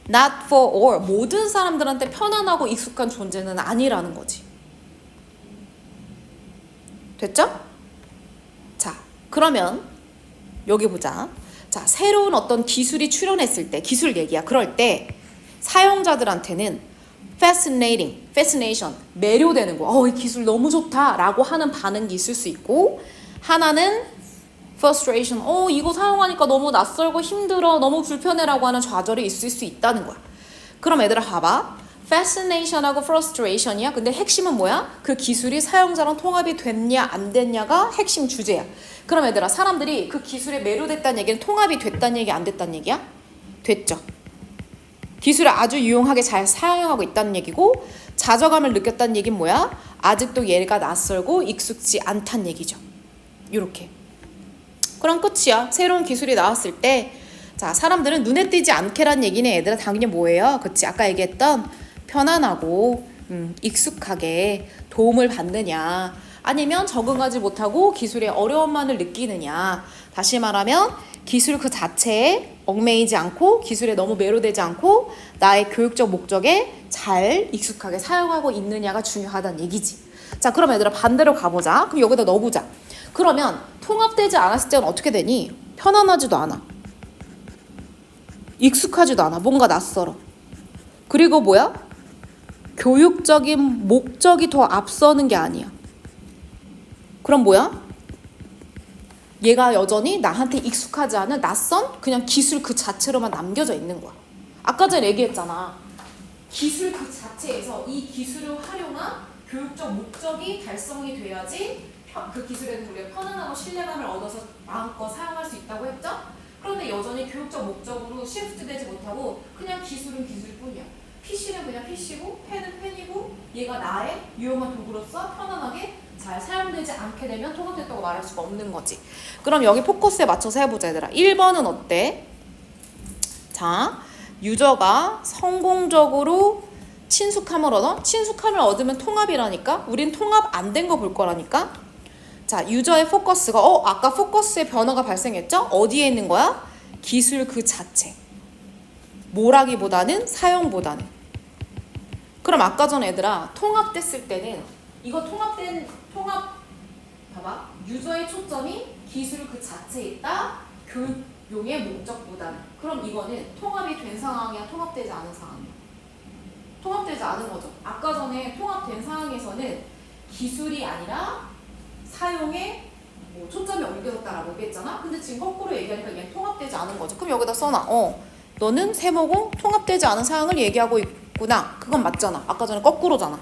not for all 모든 사람들한테 편안하고 익숙한 존재는 아니라는 거지. 됐죠? 자, 그러면 여기 보자. 자, 새로운 어떤 기술이 출현했을 때 기술 얘기야. 그럴 때 사용자들한테는 fascination, 매료되는 거. 이 기술 너무 좋다 라고 하는 반응이 있을 수 있고 하나는 frustration, 이거 사용하니까 너무 낯설고 힘들어, 너무 불편해라고 하는 좌절이 있을 수 있다는 거야. 그럼 얘들아 봐봐. fascination하고 frustration이야. 근데 핵심은 뭐야? 그 기술이 사용자랑 통합이 됐냐 안 됐냐가 핵심 주제야. 그럼 얘들아 사람들이 그 기술에 매료됐다는 얘기는 통합이 됐다는 얘기 안 됐다는 얘기야? 됐죠. 기술을 아주 유용하게 잘 사용하고 있다는 얘기고 좌절감을 느꼈다는 얘기는 뭐야? 아직도 얘가 낯설고 익숙지 않다는 얘기죠. 이렇게. 그럼 끝이야. 새로운 기술이 나왔을 때 자, 사람들은 눈에 띄지 않게란 얘기는 얘들아 당연히 뭐예요? 그치? 아까 얘기했던 편안하고 익숙하게 도움을 받느냐 아니면 적응하지 못하고 기술의 어려움만을 느끼느냐. 다시 말하면 기술 그 자체에 얽매이지 않고 기술에 너무 매료되지 않고 나의 교육적 목적에 잘 익숙하게 사용하고 있느냐가 중요하다는 얘기지. 자, 그럼 얘들아 반대로 가보자. 그럼 여기다 넣어보자. 그러면 통합되지 않았을 때는 어떻게 되니? 편안하지도 않아. 익숙하지도 않아. 뭔가 낯설어. 그리고 뭐야? 교육적인 목적이 더 앞서는 게 아니야. 그럼 뭐야? 얘가 여전히 나한테 익숙하지 않은 낯선 그냥 기술 그 자체로만 남겨져 있는 거야. 아까 전에 얘기했잖아. 기술 그 자체에서 이 기술을 활용한 교육적 목적이 달성이 돼야지 그 기술에 대해서 우리가 편안하고 신뢰감을 얻어서 마음껏 사용할 수 있다고 했죠? 그런데 여전히 교육적 목적으로 시프트 되지 못하고 그냥 기술은 기술뿐이야. PC는 그냥 PC고 펜은 펜이고 얘가 나의 유용한 도구로서 편안하게 잘 사용되지 않게 되면 통합됐다고 말할 수가 없는 거지. 그럼 여기 포커스에 맞춰서 해보자 얘들아. 1번은 어때? 자, 유저가 성공적으로 친숙함을 얻어? 친숙함을 얻으면 통합이라니까? 우린 통합 안 된 거 볼 거라니까? 자, 유저의 포커스가 아까 포커스의 변화가 발생했죠? 어디에 있는 거야? 기술 그 자체. 뭐라기보다는 사용보다는. 그럼 아까 전에 얘들아 통합됐을 때는 이거 통합 봐봐. 유저의 초점이 기술 그 자체에 있다. 교육용의 목적보다는. 그럼 이거는 통합이 된 상황이야, 통합되지 않은 상황이야? 통합되지 않은 거죠. 아까 전에 통합된 상황에서는 기술이 아니라 사용에 뭐 초점이 옮겨졌다라고 얘기했잖아. 근데 지금 거꾸로 얘기하니까 얘는 통합되지 않은 거죠. 그럼 여기다 써놔. 너는 세모공 통합되지 않은 사항을 얘기하고 있구나. 그건 맞잖아. 아까 전에 거꾸로잖아.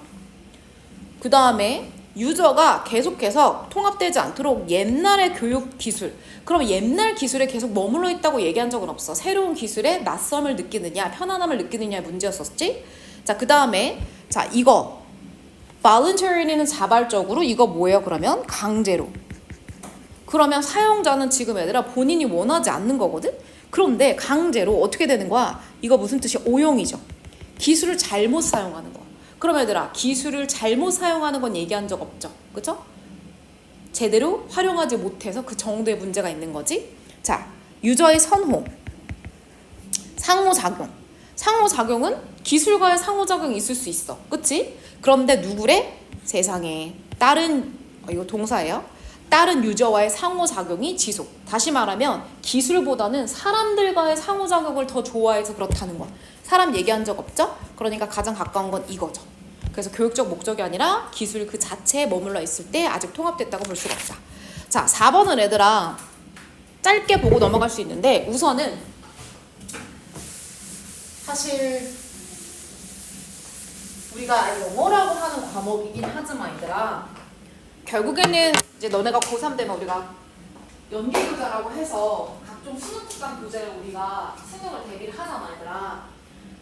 그 다음에 유저가 계속해서 통합되지 않도록 옛날의 교육 기술, 그럼 옛날 기술에 계속 머물러 있다고 얘기한 적은 없어. 새로운 기술에 낯섦을 느끼느냐 편안함을 느끼느냐의 문제였었지. 자, 그 다음에 자 이거 voluntary는 자발적으로, 이거 뭐예요? 그러면 강제로. 그러면 사용자는 지금 얘들아 본인이 원하지 않는 거거든? 그런데 강제로 어떻게 되는 거야? 이거 무슨 뜻이야? 오용이죠. 기술을 잘못 사용하는 거. 그럼 얘들아 기술을 잘못 사용하는 건 얘기한 적 없죠. 그쵸? 제대로 활용하지 못해서 그 정도의 문제가 있는 거지. 자, 유저의 선호, 상호작용. 상호작용은 기술과의 상호작용이 있을 수 있어. 그치? 그런데 누구래? 세상에 다른, 이거 동사예요. 다른 유저와의 상호작용이 지속. 다시 말하면 기술보다는 사람들과의 상호작용을 더 좋아해서 그렇다는 거야. 사람 얘기한 적 없죠? 그러니까 가장 가까운 건 이거죠. 그래서 교육적 목적이 아니라 기술 그 자체에 머물러 있을 때 아직 통합됐다고 볼 수가 없다. 자, 4번은 얘들아 짧게 보고 넘어갈 수 있는데 우선은 사실 우리가 영어라고 하는 과목이긴 하지만 얘들아 결국에는 이제 너네가 고3 되면 우리가 연계교자라고 해서 각종 수능 특강 교재를 우리가 수능을 대비를 하잖아 얘들아.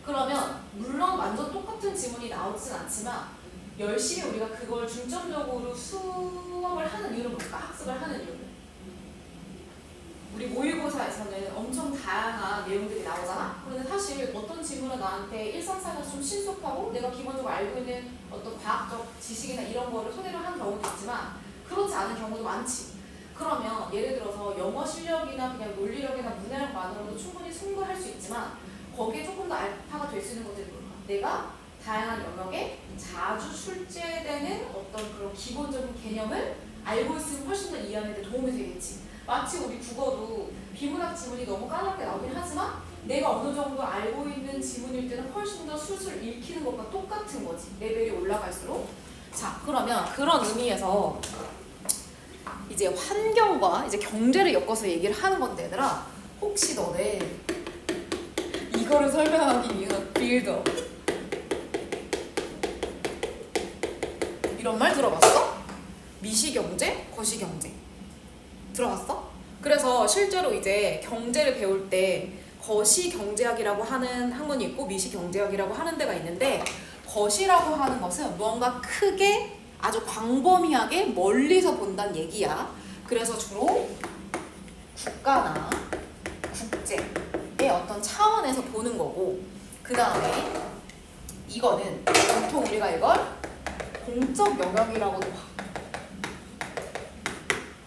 그러면 물론 완전 똑같은 지문이 나오진 않지만 열심히 우리가 그걸 중점적으로 수업을 하는 이유는 뭘까? 학습을 하는 이유는 우리 모의고사에서는 엄청 다양한 내용들이 나오잖아. 그런데 사실 어떤 지문은 나한테 일상생활에서 좀 신속하고 내가 기본적으로 알고 있는 어떤 과학적 지식이나 이런 거를 소개를 하는 경우도 있지만 그렇지 않은 경우도 많지. 그러면 예를 들어서 영어 실력이나 그냥 논리력이나 문해력만으로도 충분히 승부할 수 있지만 거기에 조금 더 알파가 될 수 있는 것들이 뭘까? 내가 다양한 영역에 자주 출제되는 어떤 그런 기본적인 개념을 알고 있으면 훨씬 더 이해하는 데 도움이 되겠지. 마치 우리 국어도 비문학 지문이 너무 까맣게 나오긴 하지만 내가 어느 정도 알고 있는 지문일 때는 훨씬 더 술술 읽히는 것과 똑같은 거지. 레벨이 올라갈수록. 자, 그러면 그런 의미에서 이제 환경과 이제 경제를 엮어서 얘기를 하는 건데 얘들아 혹시 너네 이거를 설명하기 위한 빌더 이런 말 들어봤어? 미시경제, 거시경제 들어봤어? 그래서 실제로 이제 경제를 배울 때 거시경제학이라고 하는 학문이 있고 미시경제학이라고 하는 데가 있는데 거시라고 하는 것은 무언가 크게 아주 광범위하게 멀리서 본다는 얘기야. 그래서 주로 국가나 국제의 어떤 차원에서 보는 거고 그 다음에 이거는 보통 우리가 이걸 공적 영역이라고도 봐.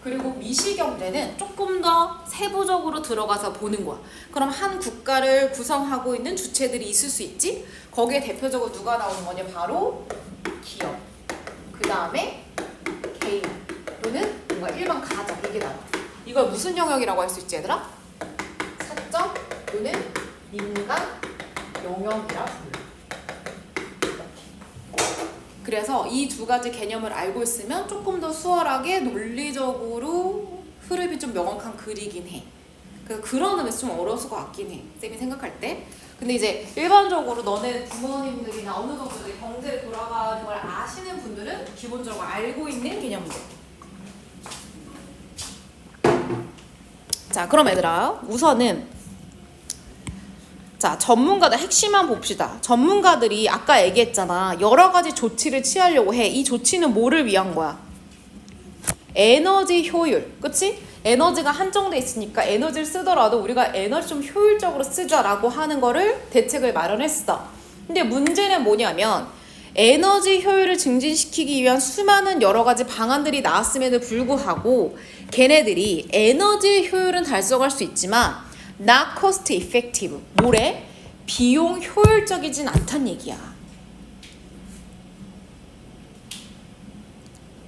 그리고 미시경제는 조금 더 세부적으로 들어가서 보는 거야. 그럼 한 국가를 구성하고 있는 주체들이 있을 수 있지? 거기에 대표적으로 누가 나오는 거냐? 바로 기업, 그 다음에 개인 또는 뭔가 일반 가정 이게 나와. 이걸 무슨 영역이라고 할 수 있지 얘들아? 사적 또는 민간 영역이라 불러. 그래서 이 두 가지 개념을 알고 있으면 조금 더 수월하게 논리적으로 흐름이 좀 명확한 글이긴 해. 그래서 그런 의미에서 좀 어려웠을 것 같긴 해. 쌤이 생각할 때. 근데 이제 일반적으로 너네 부모님들이나 어느 정도 경제에 돌아가는 걸 아시는 분들은 기본적으로 알고 있는 개념들. 자, 그럼 얘들아 우선은 자, 전문가들 핵심만 봅시다. 전문가들이 아까 얘기했잖아. 여러 가지 조치를 취하려고 해. 이 조치는 뭐를 위한 거야? 에너지 효율. 그치? 에너지가 한정돼 있으니까 에너지를 쓰더라도 우리가 에너지 좀 효율적으로 쓰자라고 하는 거를 대책을 마련했어. 근데 문제는 뭐냐면 에너지 효율을 증진시키기 위한 수많은 여러 가지 방안들이 나왔음에도 불구하고 걔네들이 에너지 효율은 달성할 수 있지만 not cost effective. 뭐래? 비용 효율적이진 않단 얘기야.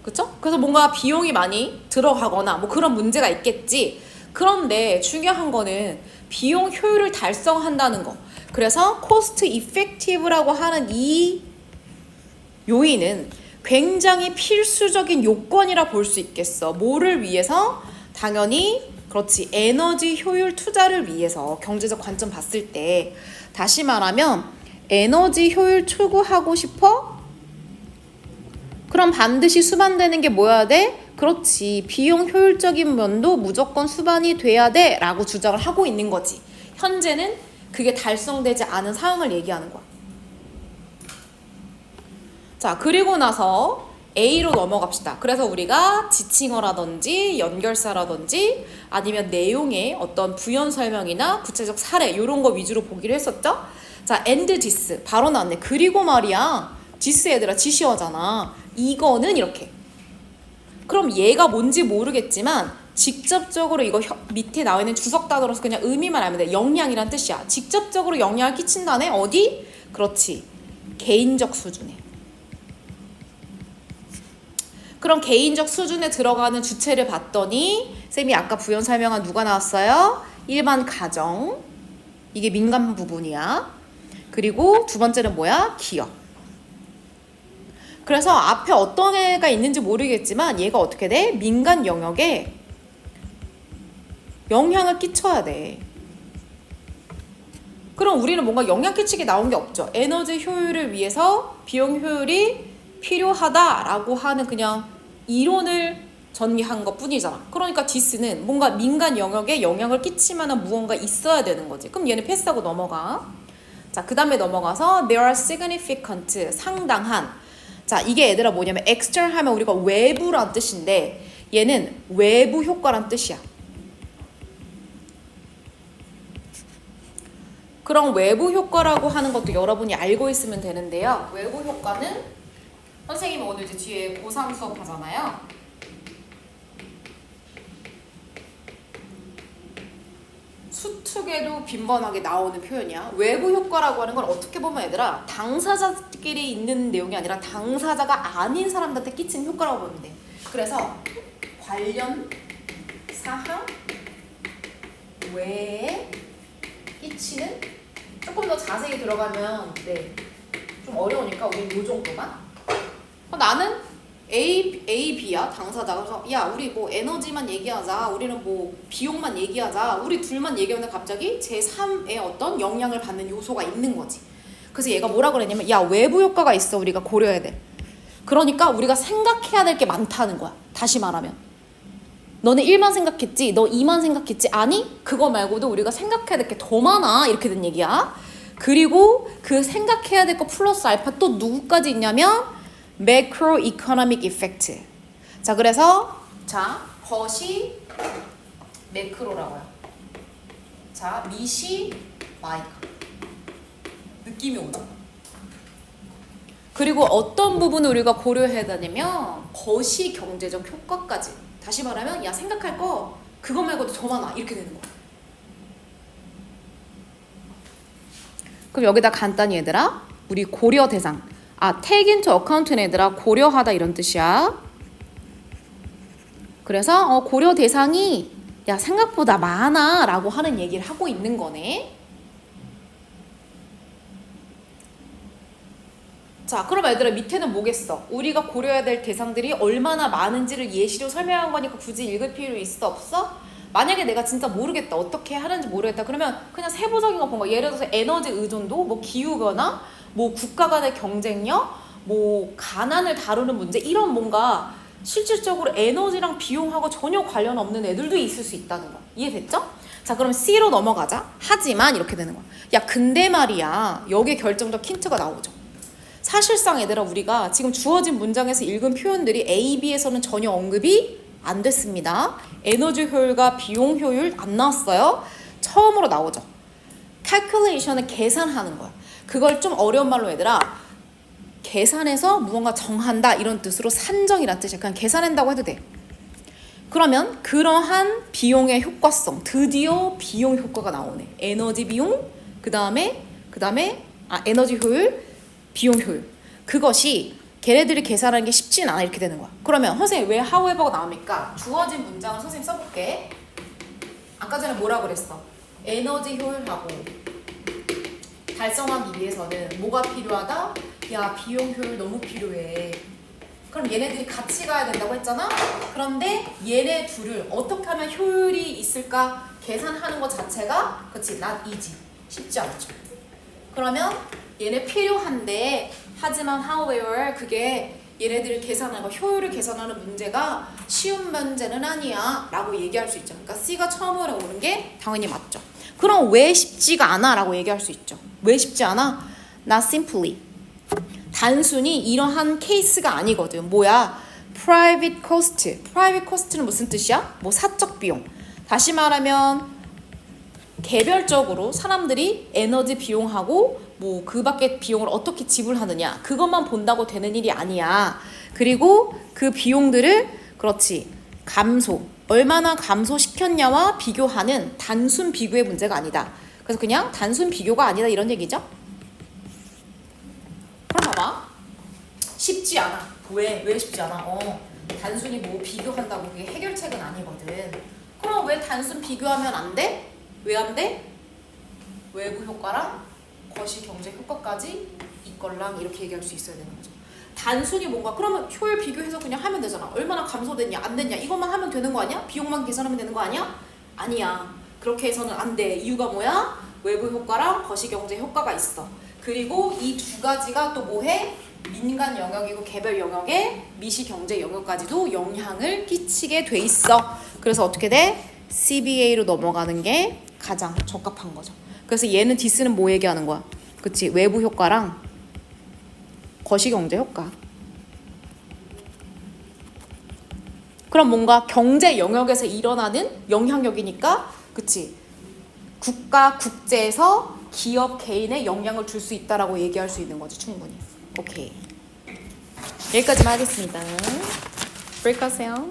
그쵸? 그래서 뭔가 비용이 많이 들어가거나 뭐 그런 문제가 있겠지. 그런데 중요한 거는 비용 효율을 달성한다는 거. 그래서 cost effective라고 하는 이 요인은 굉장히 필수적인 요건이라 볼 수 있겠어. 뭐를 위해서? 당연히 그렇지. 에너지 효율 투자를 위해서 경제적 관점 봤을 때 다시 말하면 에너지 효율 추구하고 싶어? 그럼 반드시 수반되는 게 뭐여야 돼? 그렇지. 비용 효율적인 면도 무조건 수반이 돼야 돼 라고 주장을 하고 있는 거지. 현재는 그게 달성되지 않은 상황을 얘기하는 거야. 자, 그리고 나서 A로 넘어갑시다. 그래서 우리가 지칭어라든지 연결사라든지 아니면 내용의 어떤 부연 설명이나 구체적 사례 이런 거 위주로 보기로 했었죠? 자, and this 바로 나왔네. 그리고 말이야. this 얘들아 지시어잖아. 이거는 이렇게. 그럼 얘가 뭔지 모르겠지만 직접적으로 이거 밑에 나와 있는 주석 단어로서 그냥 의미만 알면 돼. 영향이란 뜻이야. 직접적으로 영향을 끼친다네. 어디? 그렇지. 개인적 수준에. 그럼 개인적 수준에 들어가는 주체를 봤더니 쌤이 아까 부연 설명한 누가 나왔어요? 일반 가정. 이게 민간 부분이야. 그리고 두 번째는 뭐야? 기업. 그래서 앞에 어떤 애가 있는지 모르겠지만 얘가 어떻게 돼? 민간 영역에 영향을 끼쳐야 돼. 그럼 우리는 뭔가 영향 끼치게 나온 게 없죠. 에너지 효율을 위해서 비용 효율이 필요하다라고 하는 그냥 이론을 전개한 것 뿐이잖아. 그러니까 this는 뭔가 민간 영역에 영향을 끼칠 만한 무언가 있어야 되는 거지. 그럼 얘는 패스하고 넘어가. 자, 그 다음에 넘어가서 there are significant, 상당한. 자, 이게 얘들아 뭐냐면 external 하면 우리가 외부란 뜻인데 얘는 외부 효과란 뜻이야. 그런 외부 효과라고 하는 것도 여러분이 알고 있으면 되는데요. 외부 효과는 선생님이 오늘 이제 뒤에 고3 수업 하잖아요. 수특에도 빈번하게 나오는 표현이야. 외부 효과라고 하는 건 어떻게 보면 얘들아 당사자끼리 있는 내용이 아니라 당사자가 아닌 사람들한테 끼치는 효과라고 보면 돼. 그래서 관련 사항 외에 끼치는 조금 더 자세히 들어가면 좀 어려우니까 우리 요 정도만. 나는 A, B야 당사자가. 그래서 야 우리 뭐 에너지만 얘기하자, 우리는 뭐 비용만 얘기하자, 우리 둘만 얘기하는데 갑자기 제3의 어떤 영향을 받는 요소가 있는 거지. 그래서 얘가 뭐라 그랬냐면 야 외부 효과가 있어, 우리가 고려해야 돼. 그러니까 우리가 생각해야 될 게 많다는 거야. 다시 말하면 너는 1만 생각했지, 너 2만 생각했지. 아니 그거 말고도 우리가 생각해야 될 게 더 많아, 이렇게 된 얘기야. 그리고 그 생각해야 될 거 플러스 알파 또 누구까지 있냐면 매크로 이코노믹 이펙트. 자, 그래서 것이 매크로라고요. 자, 미시 마이크로. 느낌이 오죠? 그리고 어떤 부분을 우리가 고려해야 되냐면 것이 경제적 효과까지. 다시 말하면 야 생각할 거 그거 말고도 더 많아, 이렇게 되는 거야. 그럼 여기다 간단히 얘들아 우리 고려 대상. take into account는 얘들아 고려하다 이런 뜻이야. 그래서 고려 대상이 야 생각보다 많아 라고 하는 얘기를 하고 있는 거네. 자, 그럼 얘들아 밑에는 뭐겠어? 우리가 고려해야 될 대상들이 얼마나 많은지를 예시로 설명한 거니까 굳이 읽을 필요 있어 없어? 만약에 내가 진짜 모르겠다, 어떻게 하는지 모르겠다 그러면 그냥 세부적인 거 본 거야. 예를 들어서 에너지 의존도, 뭐 기후변화, 뭐 국가 간의 경쟁력, 뭐 가난을 다루는 문제, 이런 뭔가 실질적으로 에너지랑 비용하고 전혀 관련 없는 애들도 있을 수 있다는 거야. 이해됐죠? 자, 그럼 C로 넘어가자. 하지만 이렇게 되는 거야. 야 근데 말이야 여기에 결정적 힌트가 나오죠. 사실상 얘들아 우리가 지금 주어진 문장에서 읽은 표현들이 A, B에서는 전혀 언급이 안 됐습니다. 에너지 효율과 비용 효율 안 나왔어요. 처음으로 나오죠. calculation은 계산하는 거야. 그걸 좀 어려운 말로 얘들아 계산해서 무언가 정한다 이런 뜻으로 산정이란 뜻이야. 그냥 계산한다고 해도 돼. 그러면 그러한 비용의 효과성, 드디어 비용 효과가 나오네. 에너지 비용, 그 다음에 에너지 효율, 비용 효율. 그것이 걔네들이 계산하는 게 쉽진 않아, 이렇게 되는 거야. 그러면 선생님 왜 however가 나옵니까? 주어진 문장을 선생님 써볼게. 아까 전에 뭐라 그랬어? 에너지 효율하고 달성하기 위해서는 뭐가 필요하다? 야, 비용 효율 너무 필요해. 그럼 얘네들이 같이 가야 된다고 했잖아? 그런데 얘네 둘을 어떻게 하면 효율이 있을까 계산하는 것 자체가 그치, not easy. 쉽지 않죠. 그러면 얘네 필요한데 하지만 however 그게 얘네들을 계산하고 효율을 계산하는 문제가 쉬운 문제는 아니야 라고 얘기할 수 있죠. 그러니까 C가 처음으로 오는 게 당연히 맞죠. 그럼 왜 쉽지가 않아 라고 얘기할 수 있죠. 왜 쉽지 않아? Not simply. 단순히 이러한 케이스가 아니거든. 뭐야? private cost. private cost는 무슨 뜻이야? 뭐 사적 비용. 다시 말하면 개별적으로 사람들이 에너지 비용하고 뭐 그 밖에 비용을 어떻게 지불하느냐 그것만 본다고 되는 일이 아니야. 그리고 그 비용들을 그렇지 감소 얼마나 감소시켰냐와 비교하는 단순 비교의 문제가 아니다. 그래서 그냥 단순 비교가 아니다 이런 얘기죠. 그럼 봐봐. 쉽지 않아. 왜 쉽지 않아? 단순히 뭐 비교한다고 그게 해결책은 아니거든. 그럼 왜 단순 비교하면 안 돼? 왜 안 돼? 외부 효과랑 거시 경제 효과까지 이걸랑 이렇게 얘기할 수 있어야 되는 거죠. 단순히 뭔가 그러면 효율 비교해서 그냥 하면 되잖아. 얼마나 감소됐냐 안 됐냐 이것만 하면 되는 거 아니야? 비용만 계산하면 되는 거 아니야? 아니야. 그렇게 해서는 안 돼. 이유가 뭐야? 외부 효과랑 거시 경제 효과가 있어. 그리고 이 두 가지가 또 뭐해? 민간 영역이고 개별 영역에 미시 경제 영역까지도 영향을 끼치게 돼 있어. 그래서 어떻게 돼? CBA로 넘어가는 게 가장 적합한 거죠. 그래서 얘는 디스는 뭐 얘기하는 거야? 그치? 외부 효과랑 거시 경제 효과. 그럼 뭔가 경제 영역에서 일어나는 영향력이니까 그치? 국가, 국제에서 기업, 개인에 영향을 줄 수 있다라고 얘기할 수 있는 거지 충분히. 오케이. 여기까지만 하겠습니다. 브레이크 하세요.